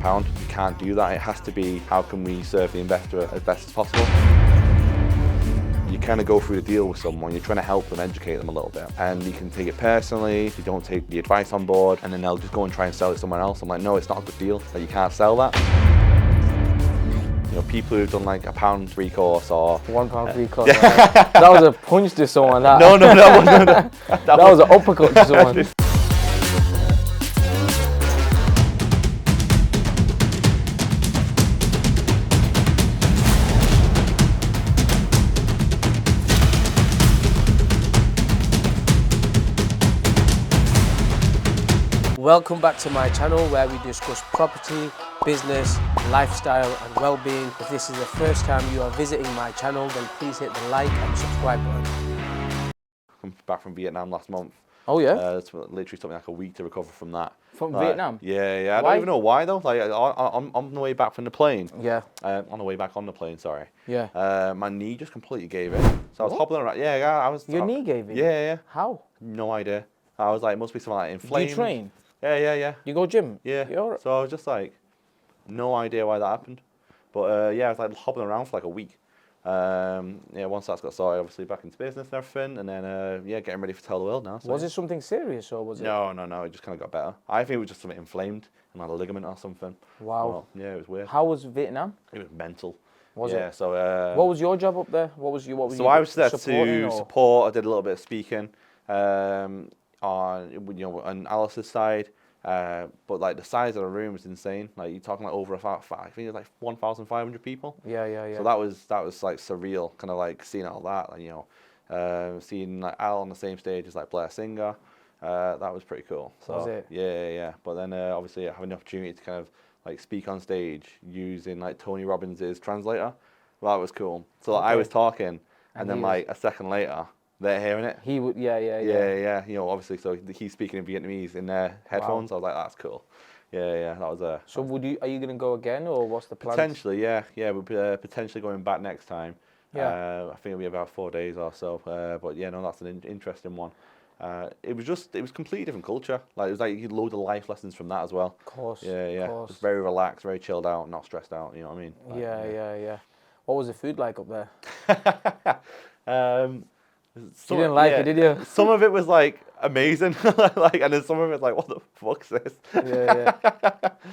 pound. You can't do that. It has to be, how can we serve the investor as best as possible? You kind of go through the deal with someone, you're trying to help them, educate them a little bit. And you can take it personally, you don't take the advice on board, and then they'll just go and try and sell it somewhere else. I'm like, no, it's not a good deal. Like, you can't sell that. You know, people who've done like £1 course or £1 course. That was a punch to someone. That. No, that wasn't. That was an uppercut to someone. Welcome back to my channel where we discuss property, business, lifestyle and well-being. If this is the first time you are visiting my channel, then please hit the like and subscribe button. I'm back from Vietnam last month. Oh yeah? It's literally took me like a week to recover from that. From Vietnam? Yeah. I Why? don't even know why though. Like on the way back from the plane. Yeah. On the way back on the plane, sorry. Yeah. My knee just completely gave in. So I was hobbling around. Yeah, I was. Your knee gave in? Yeah. How? No idea. I was like, it must be something like inflamed. Do you train? Yeah. You go gym? Yeah. You're... So I was just like, no idea why that happened. But yeah, I was like hobbling around for like a week. Yeah, once that's got sorted, obviously back into business and everything, and then yeah, getting ready for Tell the World now. So. Was it something serious or was it? No, it just kind of got better. I think it was just something inflamed in like a ligament or something. Wow. Well, yeah, it was weird. How was Vietnam? It was mental. Was yeah, it? So what was your job up there? What was you? So I was there to or? support. I did a little bit of speaking on analysis side. But like the size of the room was insane. Like you're talking like over I think it's like 1,500 people. Yeah. So that was like surreal, kind of like seeing all that, like, seeing like Al on the same stage as like Blair Singer. That was pretty cool. So was it? Yeah. But then obviously having the opportunity to kind of like speak on stage using like Tony Robbins' translator, well, that was cool. So like, I was talking, and then like a second later, they're hearing it. He would, yeah. Yeah. You know, obviously, so he's speaking in Vietnamese in their headphones. Wow. I was like, that's cool. Yeah. That was a. So are you gonna go again, or what's the plan? Potentially, yeah. We'll be potentially going back next time. Yeah. I think it'll be about 4 days or so. But yeah, no, that's an interesting one. It was completely different culture. Like it was like you get loads of life lessons from that as well. Of course. Yeah. Of course. Just very relaxed, very chilled out, not stressed out. You know what I mean? Like, yeah. What was the food like up there? You didn't like it, did you? Some of it was like amazing, like, and then some of it's like, what the fuck's this? Yeah.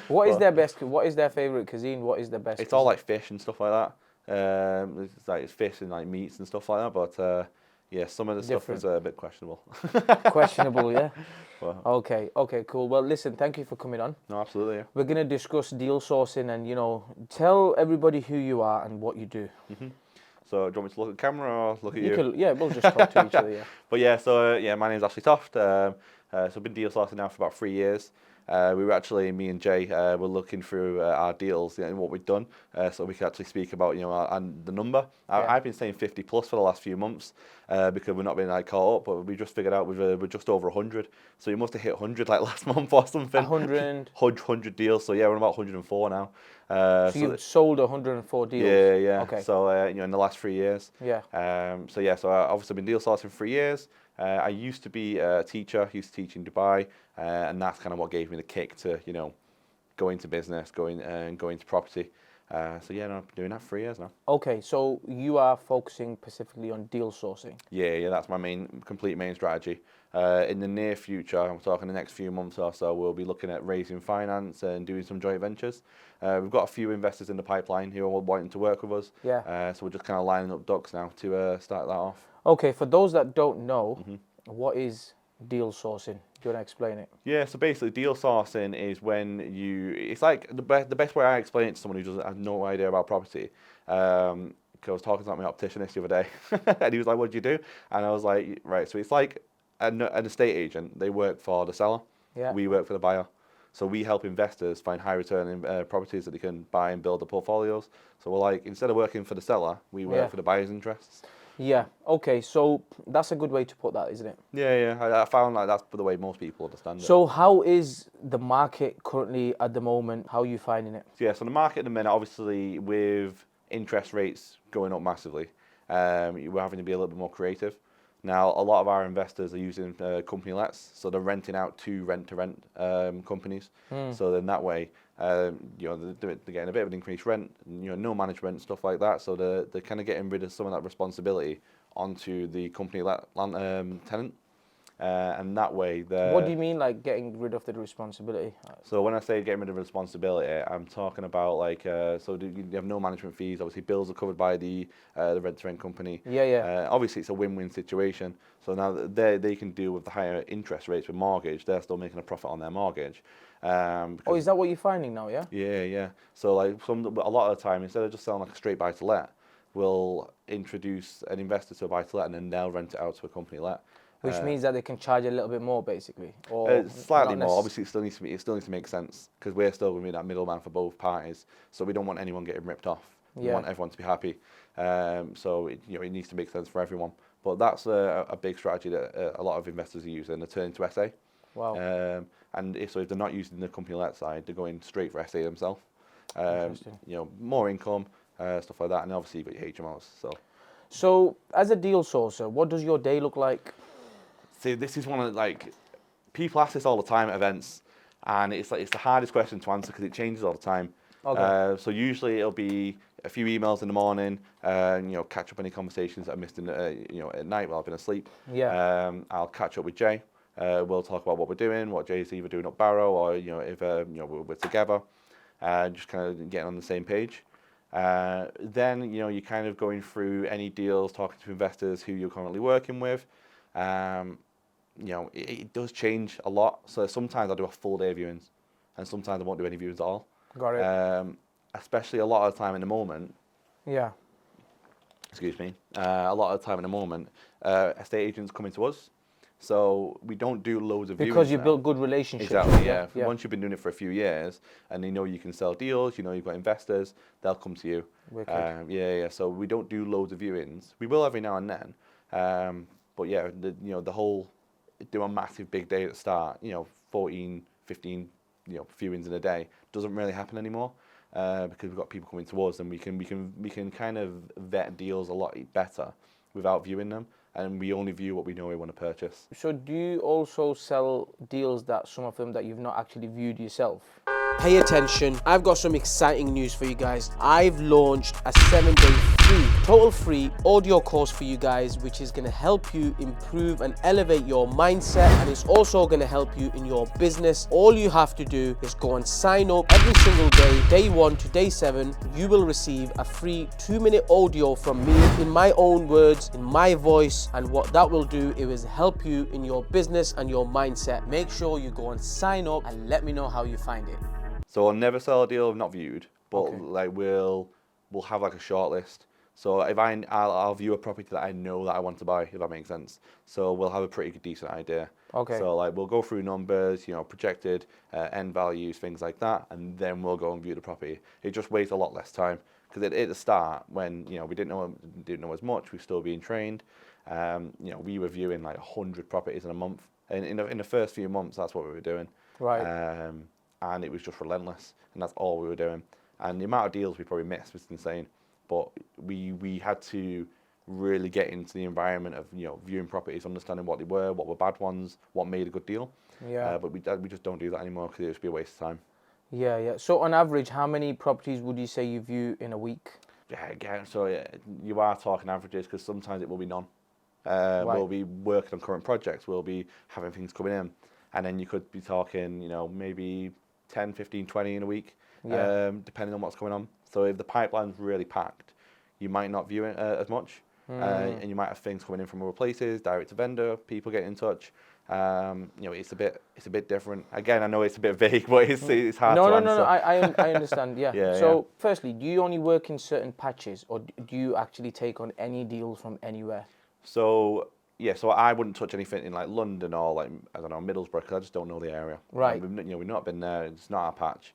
What is their best? What is their favorite cuisine? What is the best? It's all like fish and stuff like that. It's fish and like meats and stuff like that. But yeah, some of the stuff was a bit questionable. Questionable, yeah. Well, Okay, cool. Well, listen, thank you for coming on. No, absolutely. Yeah. We're gonna discuss deal sourcing and tell everybody who you are and what you do. Mm-hmm. So do you want me to look at the camera or look at you? Yeah, we'll just talk to each other, yeah. But yeah, so my name's Ashley Toft. So I've been deal sourcing now for about 3 years. We were actually, me and Jay, were looking through our deals and what we'd done, so we could actually speak about, and the number. I've been saying 50 plus for the last few months because we're not being like caught up, but we just figured out we're just over 100. So you must have hit 100 like last month or something. 100 deals. So yeah, we're about 104 now. So you've sold 104 deals? Yeah. Okay. So in the last 3 years. Yeah. So I've obviously been deal sourcing for 3 years. I used to be a teacher, used to teach in Dubai, and that's kind of what gave me the kick to, go into business, go into property. So yeah, I've been doing that for 3 years now. Okay, so you are focusing specifically on deal sourcing? Yeah, that's my complete main strategy. In the near future, I'm talking the next few months or so, we'll be looking at raising finance and doing some joint ventures. We've got a few investors in the pipeline who are wanting to work with us. Yeah. So we're just kind of lining up ducks now to start that off. Okay, for those that don't know, what is deal sourcing? Do you want to explain it? Yeah, so basically deal sourcing is when it's like the best way I explain it to someone who doesn't have no idea about property. Because I was talking to my opticianist the other day, and he was like, "What do you do?" And I was like, "Right, so it's like an estate agent. They work for the seller. Yeah. We work for the buyer. So we help investors find high returning properties that they can buy and build the portfolios. So we're like, instead of working for the seller, we work for the buyer's interests." Yeah, okay, so that's a good way to put that, isn't it? Yeah. I found like that's the way most people understand it. So how is the market currently at the moment? How are you finding it? Yeah, so the market at the minute, obviously, with interest rates going up massively, we're having to be a little bit more creative. Now, a lot of our investors are using company lets, so they're renting out to rent companies. So then that way, They're getting a bit of an increased rent, no management, stuff like that. So they're kind of getting rid of some of that responsibility onto the company tenant. And that way, What do you mean, like getting rid of the responsibility? so when I say getting rid of responsibility, I'm talking about like you have no management fees. Obviously, bills are covered by the rent-to-rent company. Yeah. Obviously, it's a win-win situation. So now that they can deal with the higher interest rates with mortgage, they're still making a profit on their mortgage. Oh, is that what you're finding now? Yeah. Yeah. So like a lot of the time, instead of just selling like a straight buy-to-let, we'll introduce an investor to a buy-to-let and then they'll rent it out to a company let. Which means that they can charge a little bit more, basically, or Slightly more. Obviously, it still needs to make sense because we're still going to be that middleman for both parties. So we don't want anyone getting ripped off. We want everyone to be happy. So it needs to make sense for everyone. But that's a big strategy that a lot of investors are using. They're turning to SA. Wow. And if they're not using the company let side, they're going straight for SA themselves. Interesting. More income, stuff like that, and obviously you've got your HMOs. So as a deal sourcer, what does your day look like? See, this is one of people ask this all the time at events, and it's the hardest question to answer because it changes all the time. Okay. So usually it'll be a few emails in the morning, catch up any conversations that I missed at night while I've been asleep. Yeah. I'll catch up with Jay. We'll talk about what we're doing, what Jay's either doing up Barrow or if we're together, just kind of getting on the same page. Then you're kind of going through any deals, talking to investors who you're currently working with. It does change a lot. So sometimes I'll do a full day of viewings, and sometimes I won't do any viewings at all. Got it. Especially a lot of the time in the moment. Yeah. Excuse me. A lot of the time in the moment, estate agents coming to us. So we don't do loads of viewings. Because you built good relationships. Exactly, yeah. Once you've been doing it for a few years, and they know you can sell deals, you've got investors, they'll come to you. Wicked. So we don't do loads of viewings. We will every now and then. But yeah, the whole do a massive big day at the start, 14, 15, viewings in a day doesn't really happen anymore because we've got people coming towards them. We can kind of vet deals a lot better without viewing them, and we only view what we know we want to purchase. So do you also sell deals some of them that you've not actually viewed yourself? Pay attention, I've got some exciting news for you guys. I've launched a 7-day total free audio course for you guys, which is going to help you improve and elevate your mindset, and it's also going to help you in your business. All you have to do is go and sign up every single day, day 1 to day 7. You will receive a free 2-minute audio from me in my own words, in my voice, and what that will do is help you in your business and your mindset. Make sure you go and sign up and let me know how you find it. So I'll never sell a deal I've not viewed, but we'll have like a short list. So if I'll view a property that I know that I want to buy, if that makes sense. So we'll have a pretty decent idea. Okay. So we'll go through numbers, projected end values, things like that, and then we'll go and view the property. It just wastes a lot less time because at the start when we didn't know as much, we were still being trained. We were viewing like 100 properties in a month, and in the first few months that's what we were doing. Right. And it was just relentless, and that's all we were doing. And the amount of deals we probably missed was insane. But we had to really get into the environment of viewing properties, understanding what they were bad ones, what made a good deal. Yeah. But we just don't do that anymore because it would just be a waste of time. Yeah. So on average, how many properties would you say you view in a week? Yeah, again, so you are talking averages because sometimes it will be none. Right. We'll be working on current projects. We'll be having things coming in, and then you could be talking, maybe 10, 15, 20 in a week, depending on what's going on. So if the pipeline's really packed, you might not view it as much, and you might have things coming in from other places, direct to vendor, people getting in touch. It's a bit different. Again, I know it's a bit vague, but it's hard to answer. No, I understand. Yeah. Firstly, do you only work in certain patches, or do you actually take on any deals from anywhere? So I wouldn't touch anything in like London or like Middlesbrough because I just don't know the area. Right. We've not been there. It's not our patch.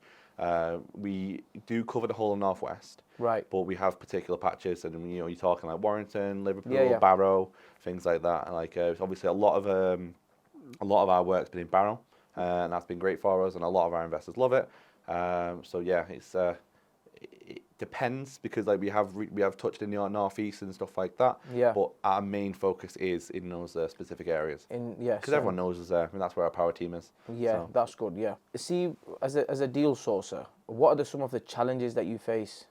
We do cover the whole of Northwest. Right. But we have particular patches, and you're talking like Warrington, Liverpool, Barrow, things like that. Like obviously a lot of our work's been in Barrow, and that's been great for us, and a lot of our investors love it. depends, because like we have touched in the northeast and stuff like that. Yeah. But our main focus is in those specific areas. Because So, everyone knows us there. I mean, that's where our power team is. yeah, So. that's good. Yeah. See, as a deal sourcer, what are some of the challenges that you face?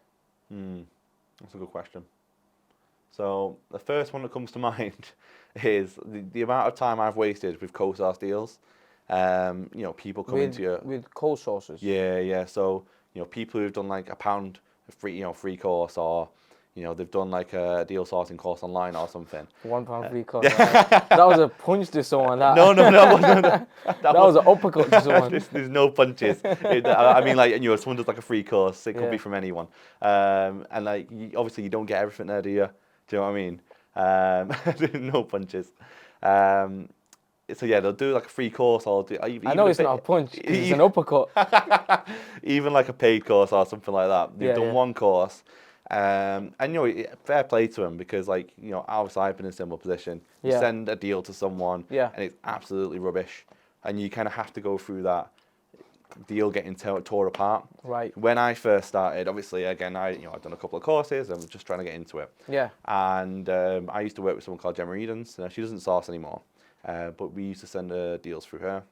That's a good question. So the first one that comes to mind is the amount of time I've wasted with co-source deals. People coming to you with co-sourcers. Yeah. So people who've done like £1 free course, or they've done like a deal sourcing course online or something. £1 free course. That was a punch to someone. That. No. That was an uppercut to someone. There's no punches. I mean, like, someone does like a free course. It could be from anyone. And like, obviously, you don't get everything there, do you? Do you know what I mean? No punches. So yeah, they'll do like a free course, or I know it's not a punch. It's an uppercut. Even like a paid course or something like that. They've done one course. And fair play to them, because like obviously I've been in a similar position. You send a deal to someone, and it's absolutely rubbish, and you kind of have to go through that deal getting tore apart. Right. When I first started, obviously again I've done a couple of courses. I'm just trying to get into it. Yeah. And I used to work with someone called Gemma Edens. She doesn't source anymore, but we used to send deals through her,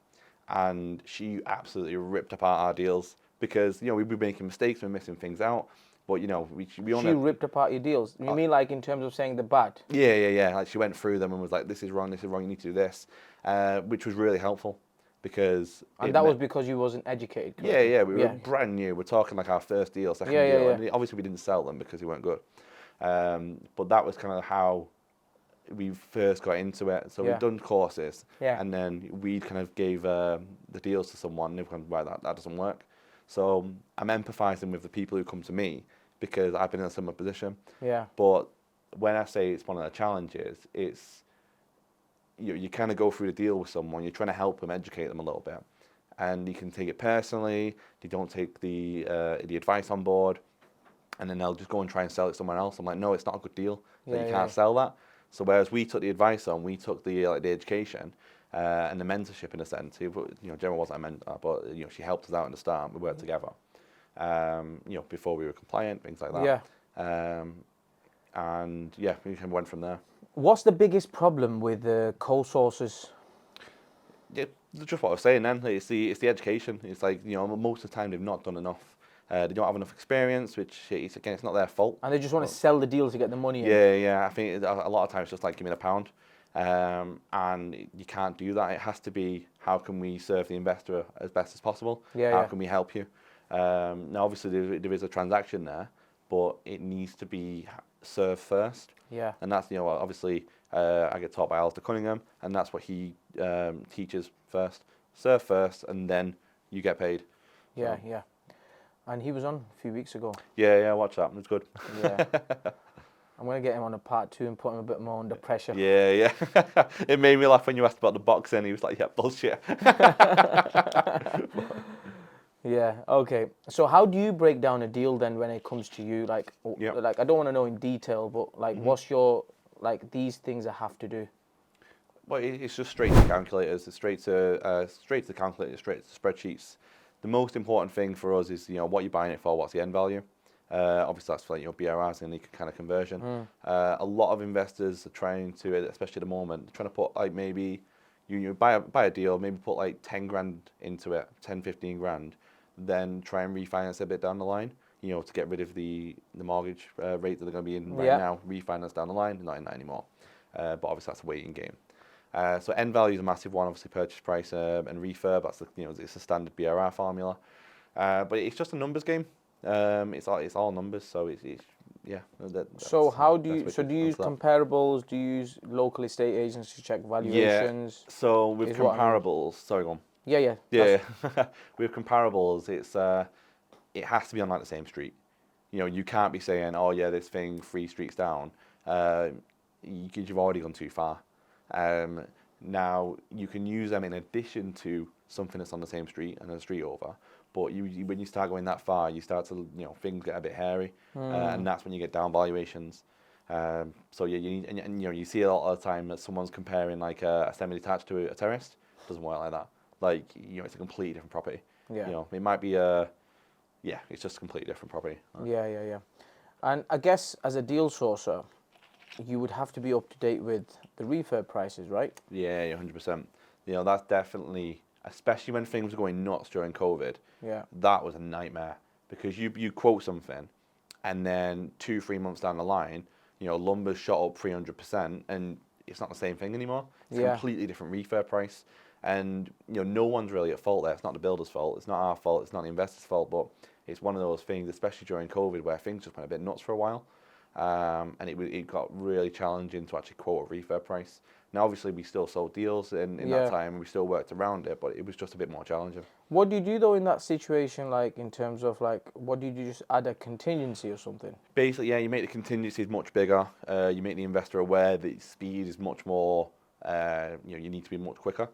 and she absolutely ripped apart our deals, because we'd be making mistakes, we're missing things out. But we only... She ripped apart your deals. You mean like in terms of saying the bad? Yeah. Like she went through them and was like, this is wrong, you need to do this, which was really helpful, because... And that was because you wasn't educated. Correctly. Yeah, we were brand new. We're talking like our first deal, second deal. And obviously we didn't sell them because they weren't good. But that was kind of how we first got into it. So we'd done courses, and then we kind of gave the deals to someone, and they've gone, right, that doesn't work. So I'm empathizing with the people who come to me, because I've been in a similar position. Yeah. But when I say it's one of the challenges, it's you kind of go through the deal with someone, you're trying to help them, educate them a little bit, and you can take it personally. They don't take the advice on board, and then they'll just go and try and sell it somewhere else. I'm like, no, it's not a good deal. You can't sell that. So whereas we took the advice on, we took the education and the mentorship in a sense. Gemma wasn't a mentor, but she helped us out in the start. We worked together. Before we were compliant, things like that. Yeah. And yeah, we kind of went from there. What's the biggest problem with the co-sources? Yeah, just what I was saying then. It's the education. It's like most of the time they've not done enough. They don't have enough experience, which again, it's not their fault. And they just want to sell the deal to get the money in. Yeah. I think a lot of times it's just like, give me £1. And you can't do that. It has to be, how can we serve the investor as best as possible? How can we help you? Now, obviously, there is a transaction there, but it needs to be served first. Yeah. And that's, obviously, I get taught by Alistair Cunningham, and that's what he teaches first. Serve first, and then you get paid. Yeah. And he was on a few weeks ago. Yeah, watch that. It's good. Yeah. I'm going to get him on a part 2 and put him a bit more under pressure. Yeah. It made me laugh when you asked about the boxing. He was like, yeah, bullshit. Yeah, okay. So how do you break down a deal then when it comes to you? Like, I don't want to know in detail, but like, what's your, like, these things I have to do? Well, it's just straight to calculators. It's straight to the calculators, straight to spreadsheets. The most important thing for us is, what you're buying it for, what's the end value. Obviously, that's for BRRs and any kind of conversion. A lot of investors are trying to, especially at the moment, trying to put like maybe you buy a deal, maybe put like 10 grand into it, 10, 15 grand, then try and refinance a bit down the line, to get rid of the mortgage rate that they're going to be in right now, refinance down the line, not in that anymore. But obviously that's a waiting game. So end value is a massive one, obviously purchase price and refurb, that's it's a standard BRR formula. But it's just a numbers game. It's all numbers, so it's so how do you use comparables? Do you use local estate agents to check valuations? Yeah. So with comparables, sorry, go on. Yeah. With comparables, it has to be on like the same street. You can't be saying, oh yeah, this thing 3 streets down. You've already gone too far. Now you can use them in addition to something that's on the same street and a street over. But when you start going that far, you start to, things get a bit hairy, and that's when you get down valuations. So yeah, you need, and you see a lot of the time that someone's comparing like a semi-detached to a terraced. It doesn't work like that. Like, it's a completely different property. Yeah. It might be a yeah, it's just a completely different property. Yeah. And I guess as a deal sourcer, you would have to be up to date with the refurb prices, right? Yeah, 100%. You know, that's definitely, especially when things were going nuts during COVID. Yeah. That was a nightmare because you quote something, and then 2-3 months down the line, you know, lumber's shot up 300%, and it's not the same thing anymore. It's a Yeah. completely different refurb price, and you know, no one's really at fault there. It's not the builder's fault. It's not our fault. It's not the investor's fault. But it's one of those things, especially during COVID, where things just went a bit nuts for a while, and it got really challenging to actually quote a refurb price. Now, obviously, we still sold deals in Yeah. that time. We still worked around it, but it was just a bit more challenging. What do you do though in that situation, like in terms of like, what do you do? Just add a contingency or something? Basically, yeah, you make the contingencies much bigger. You make the investor aware that speed is much more. You know, you need to be much quicker.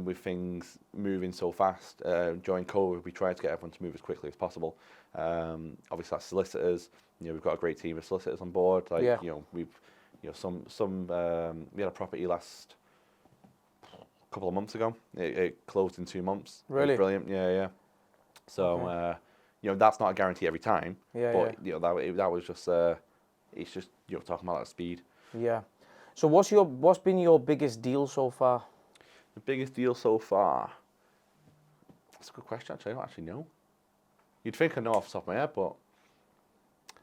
With things moving so fast during COVID, we tried to get everyone to move as quickly as possible. Obviously, that's solicitors. You know, we've got a great team of solicitors on board. Like, Yeah. you know, we had a property last couple of months ago. It closed in 2 months. It was Really? brilliant. Yeah. So. Okay. You know, that's not a guarantee every time, Yeah, but you know that was just it's just, you know, talking about that speed. Yeah. So what's been your biggest deal so far? The biggest deal so far. That's a good question. Actually, I don't actually know. You'd think I know off the top of my head, but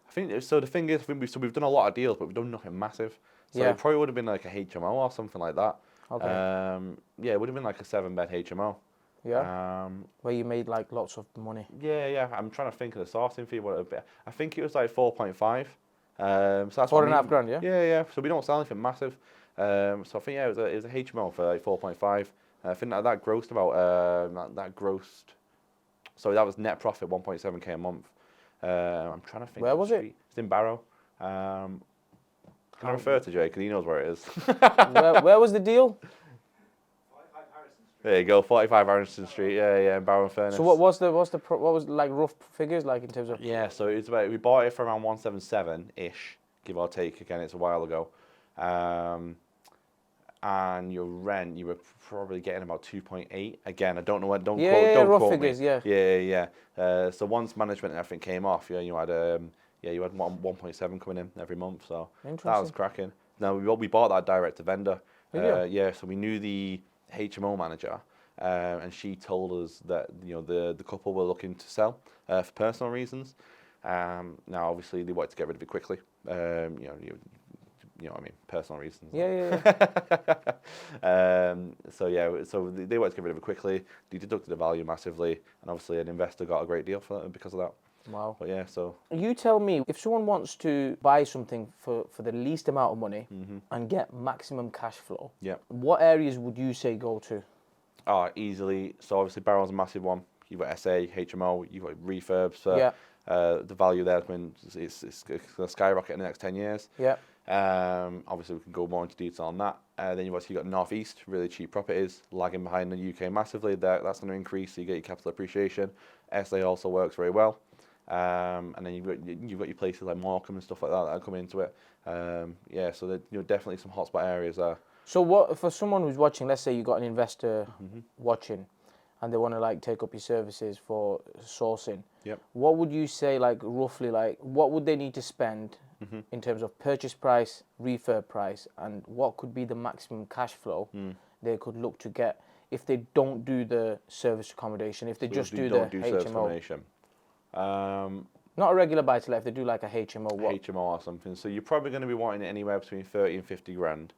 I think so. The thing is, we've done a lot of deals, but we've done nothing massive. So Yeah. it probably would have been like a HMO or something like that. Okay. Yeah, it would have been like a 7-bed HMO. Yeah. Where you made like lots of money. Yeah. I'm trying to think of the sourcing fee. What it would be. I think it was like 4.5. So that's $4.5 grand, yeah? Yeah. So we don't sell anything massive. So I think, yeah, it was a HMO for like 4.5. I think that grossed about that grossed. So that was net profit 1.7k a month. I'm trying to think. Where of the was it? street. It's in Barrow. Can I refer to Jay because he knows where it is? where was the deal? There you go, 45 Harrison Street. Yeah, in Barrow and Furness. So what was like rough figures like in terms of? Yeah, so it's about, we bought it for around 177-ish, give or take. Again, it's a while ago. And your rent, you were probably getting about 2.8. Again, I don't know what. Don't rough quote figures, me. yeah. Yeah. So once management and everything came off, you had 1.7 coming in every month. So that was cracking. Now we bought that direct to vendor. Yeah. So we knew the HMO manager, and she told us that the couple were looking to sell for personal reasons. Now obviously they wanted to get rid of it quickly. You know what I mean, personal reasons. Yeah. So they wanted to get rid of it quickly. They deducted the value massively, and obviously an investor got a great deal for it because of that. Wow. But yeah, so You tell me, if someone wants to buy something for the least amount of money and get maximum cash flow, yeah. what areas would you say go to? Easily. So obviously Barrow's a massive one. You've got SA, HMO, you've got refurbs. Yeah. The value there it's going to skyrocket in the next 10 years. Yeah. Obviously, we can go more into detail on that. Then you've got North East, really cheap properties, lagging behind the UK massively. That's going to increase, so you get your capital appreciation. SA also works very well. And then you've got your places like Morecambe and stuff like that are coming into it. So there, definitely some hotspot areas there. So what for someone who's watching? Let's say you got an investor watching, and they want to like take up your services for sourcing. Yep. What would you say, like roughly, like what would they need to spend in terms of purchase price, refurb price, and what could be the maximum cash flow they could look to get if they don't do the service accommodation, if they just do the service HMO? accommodation. Not a regular buy-to-let, if they do like a HMO. What? HMO or something. So you're probably going to be wanting it anywhere between 30 and 50 grand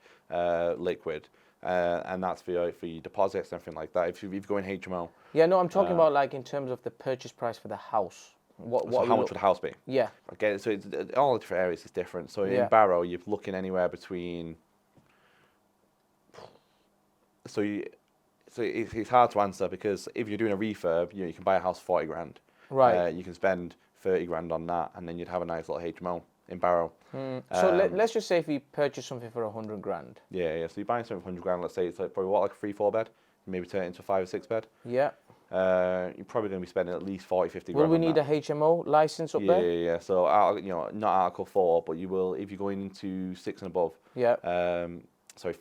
liquid. And that's for your deposits and everything like that. If you're going HMO. Yeah, no, I'm talking about like in terms of the purchase price for the house. So how much would the house be? Yeah. Again, so all the different areas is different. So in Barrow, you're looking anywhere between. So it's hard to answer because if you're doing a refurb, you can buy a house for 40 grand. Right. You can spend 30 grand on that, and then you'd have a nice little HMO in Barrow. So let's just say if you purchase something for 100 grand. Yeah. So you're buying something for 100 grand. Let's say it's like probably like a 3-4 bed. Maybe turn it into a 5 or 6 bed. Yeah. You're probably going to be spending at least 40, 50 grand. Will we need a HMO license up there? Yeah. So not Article 4, but you will if you're going into 6 and above. Yeah. 5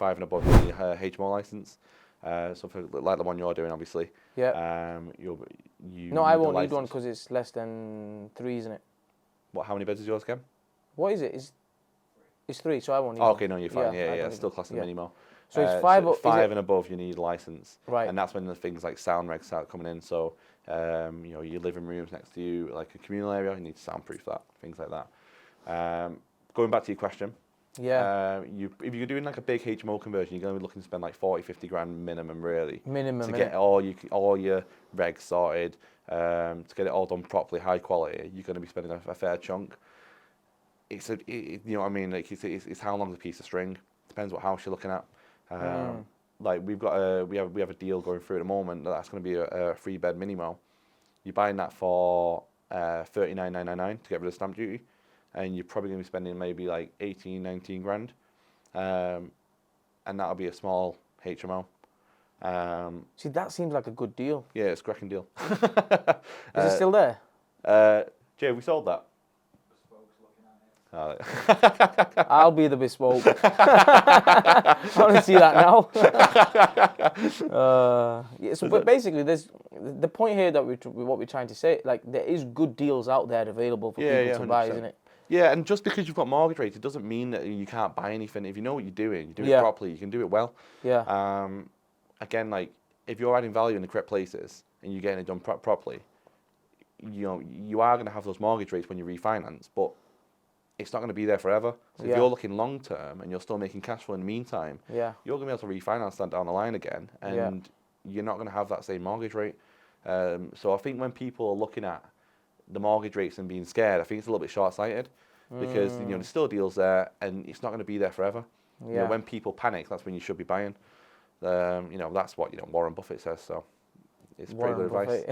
and above, you need a HMO license. So for like the one you're doing, obviously. Yeah. You No, I need a won't need one license. because it's less than 3, isn't it? What? How many beds is yours again? What is it? It's 3, so I won't need Oh, one. okay, no, you're fine. I Yeah, don't yeah, need still one. classed as Yeah. mini mo. So it's 5. Is five it? and above, you need a license, Right. and that's when the things like sound regs start coming in. So, your living rooms next to you, like a communal area, you need to soundproof that, things like that. Going back to your question, Yeah. if you're doing like a big HMO conversion, you're going to be looking to spend like 40, 50 grand minimum, really, Minimum, to get all your regs sorted, to get it all done properly, high quality. You're going to be spending a fair chunk. You know what I mean? Like it's how long's a piece of string. Depends what house you're looking at. Like we have a deal going through at the moment that's going to be a 3-bed mini mo. You're buying that for $39,999 to get rid of stamp duty, and you're probably going to be spending maybe like 18, 19 grand, and that'll be a small HMO. See, that seems like a good deal. Yeah, it's a cracking deal. Is it still there? Jay, we sold that. I'll be the bespoke. I want to see that now. But basically, there's the point here that what we're trying to say. Like, there is good deals out there available for people to buy, 100%. isn't it? Yeah, and just because you've got mortgage rates, it doesn't mean that you can't buy anything. If you know what you're doing, you do it properly, you can do it well. Yeah. Again, like if you're adding value in the correct places and you're getting it done properly, you are going to have those mortgage rates when you refinance, but it's not going to be there forever. So if you're looking long term and you're still making cash flow in the meantime, you're going to be able to refinance that down the line again, and you're not going to have that same mortgage rate. So I think when people are looking at the mortgage rates and being scared, I think it's a little bit short-sighted because there's still deals there and it's not going to be there forever. When people panic, that's when you should be buying. That's what Warren Buffett says. So it's pretty good advice.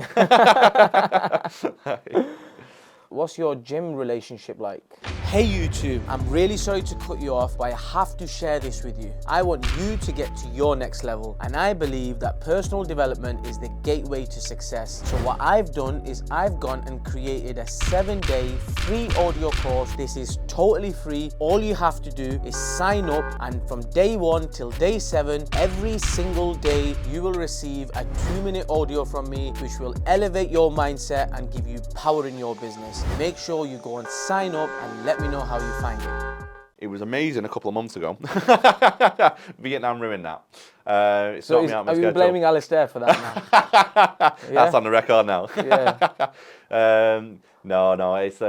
What's your gym relationship like? Hey YouTube, I'm really sorry to cut you off, but I have to share this with you. I want you to get to your next level, and I believe that personal development is the gateway to success. So what I've done is I've gone and created a 7-day free audio course. This is totally free. All you have to do is sign up, and from day 1 till day 7, every single day, you will receive a 2-minute audio from me, which will elevate your mindset and give you power in your business. Make sure you go and sign up and let me know how you find it. It was amazing a couple of months ago. Vietnam ruined that. So are you blaming Alistair for that now? That's on the record now. Yeah. No, it's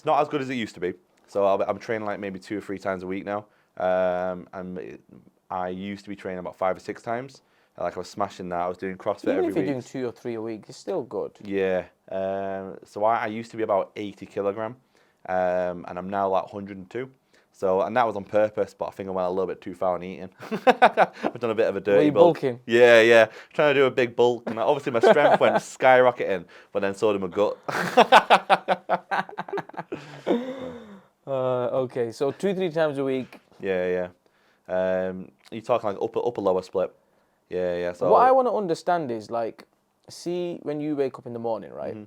not as good as it used to be. So I'm training like maybe 2 or 3 times a week now. I used to be training about 5 or 6 times. Like I was smashing that. I was doing CrossFit every week. Even if you're doing 2 or 3 a week, it's still good. Yeah. So I used to be about 80 kilogram, and I'm now like 102. So, and that was on purpose, but I think I went a little bit too far in eating. I've done a bit of a dirty Were you bulk. bulking? Yeah. Trying to do a big bulk, and obviously my strength went skyrocketing, but then so did my gut. Okay, so 2-3 times a week. Yeah. You're talking like upper lower split. Yeah. So what I want to understand is like, see when you wake up in the morning, right?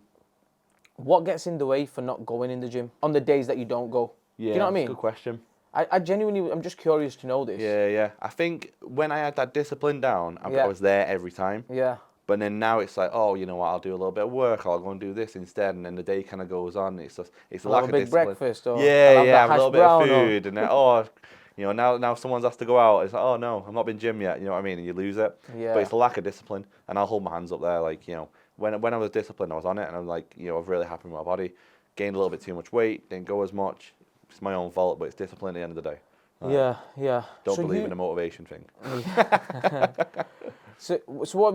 What gets in the way for not going in the gym on the days that you don't go? Yeah, do you know what I mean? Good question. I genuinely, I'm just curious to know this. Yeah. I think when I had that discipline down, I was there every time. Yeah. But then now it's like, oh, you know what? I'll do a little bit of work. I'll go and do this instead, and then the day kind of goes on. It's a lack of big discipline. Breakfast, or have a little bit of brown, food, and then, now someone's has to go out. It's like, oh no, I've not been gym yet. You know what I mean? And you lose it. Yeah. But it's a lack of discipline, and I'll hold my hands up there. Like when I was disciplined, I was on it, and I'm like, I'm really happy with my body. Gained a little bit too much weight, didn't go as much. It's my own fault, but it's discipline at the end of the day. Yeah. Don't believe in the motivation thing. So what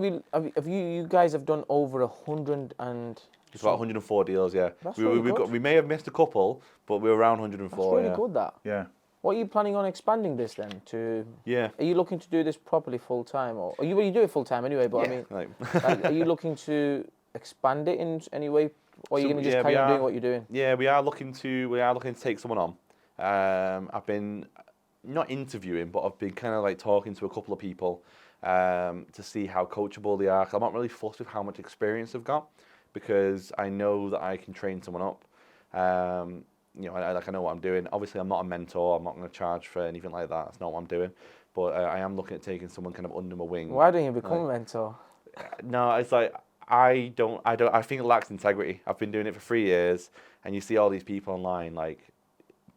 have you guys have done over 100 and... It's about 104 deals, yeah. That's really good. We may have missed a couple, but we're around 104. That's really good, that. Yeah. What are you planning on expanding this then to? Yeah. Are you looking to do this properly full time, or you do it full time anyway? But yeah, I mean, like, are you looking to expand it in any way, or are you going to just carry on doing what you're doing? Yeah, we are looking to take someone on. I've been not interviewing, but I've been kind of like talking to a couple of people to see how coachable they are. 'Cause I'm not really fussed with how much experience they've got, because I know that I can train someone up. I know what I'm doing. Obviously, I'm not a mentor. I'm not going to charge for anything like that. That's not what I'm doing. But I am looking at taking someone kind of under my wing. Why don't you become a mentor? No, it's like I think it lacks integrity. I've been doing it for 3 years, and you see all these people online like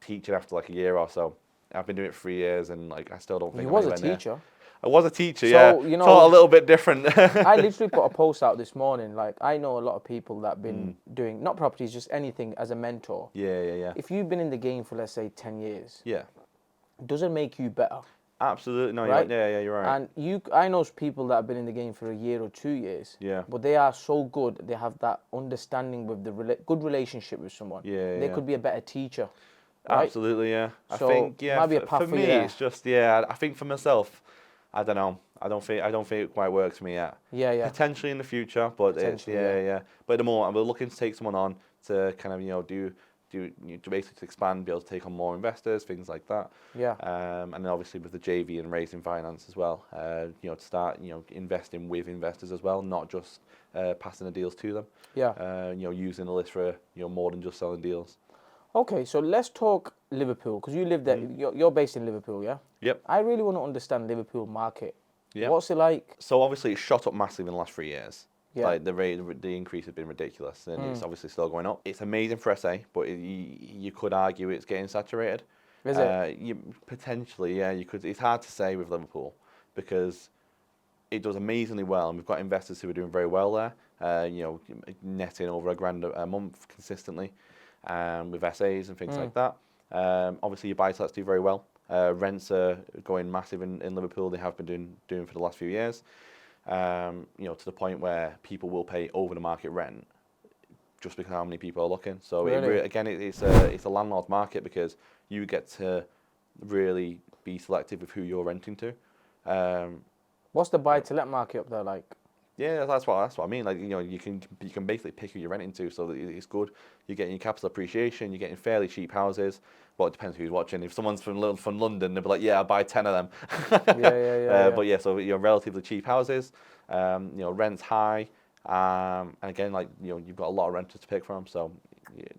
teaching after like a year or so. I've been doing it for 3 years, and like I still don't think You I'm was a anywhere near. teacher. I was a teacher, So, yeah. you know, Taught a little bit different. I literally put a post out this morning. Like, I know a lot of people that have been doing, not properties, just anything as a mentor. Yeah. If you've been in the game for, let's say, 10 years, Yeah. does it make you better? Absolutely. No, Right? you're right. And I know people that have been in the game for a year or 2 years. Yeah. But they are so good. They have that understanding with the good relationship with someone. Yeah, They yeah. could be a better teacher. Right? Absolutely, yeah. I So, think, might be a path for for you me, there. it's just, yeah. I think for myself, I don't know. I don't think it quite works for me yet. Yeah. Potentially in the future, but it's Potentially, yeah. But at the moment, we're looking to take someone on to kind of do to basically to expand, be able to take on more investors, things like that. Yeah. And then obviously with the JV and raising finance as well. To start investing with investors as well, not just passing the deals to them. Yeah. Using the list for more than just selling deals. Okay, so let's talk Liverpool, because you live there. You're based in Liverpool, yeah? Yep. I really want to understand Liverpool market. Yeah. What's it like? So obviously it's shot up massive in the last 3 years. Yeah. Like the increase has been ridiculous, and it's obviously still going up. It's amazing for SA, but you could argue it's getting saturated. Is it? Potentially, yeah. You could. It's hard to say with Liverpool because it does amazingly well, and we've got investors who are doing very well there. Netting over £1,000 a month consistently, with SAs and things like that. Obviously, your buy-to-lets do very well. Rents are going massive in Liverpool. They have been doing for the last few years. To the point where people will pay over the market rent just because how many people are looking. So Really? it's a landlord market because you get to really be selective with who you're renting to. What's the buy-to-let market up there like? Yeah, that's what I mean. Like you can basically pick who you're renting to, so that it's good. You're getting your capital appreciation. You're getting fairly cheap houses. Well, it depends who's watching. If someone's from London, they'll be like, yeah, I'll buy 10 of them. Yeah. But yeah, so relatively cheap houses. Rent's high. And again, like you've got a lot of renters to pick from, so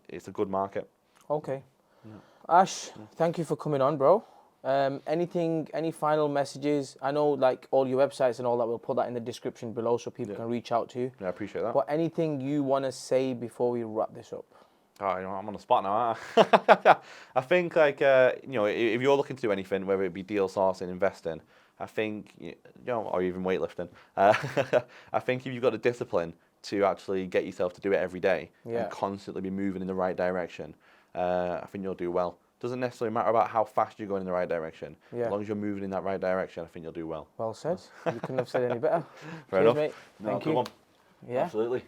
it's a good market. Okay. Yeah. Ash, thank you for coming on, bro. Any final messages? I know like all your websites and all that, we'll put that in the description below so people can reach out to you. Yeah, I appreciate that. But anything you want to say before we wrap this up? Oh, I'm on the spot now, aren't I? I think like if you're looking to do anything, whether it be deal sourcing, investing, I think or even weightlifting, I think if you've got the discipline to actually get yourself to do it every day and constantly be moving in the right direction, I think you'll do well. Doesn't necessarily matter about how fast you're going in the right direction. Yeah. As long as you're moving in that right direction, I think you'll do well. Well said. You couldn't have said any better. Fair Cheers, enough. mate. No, Thank good you. one. Yeah. Absolutely.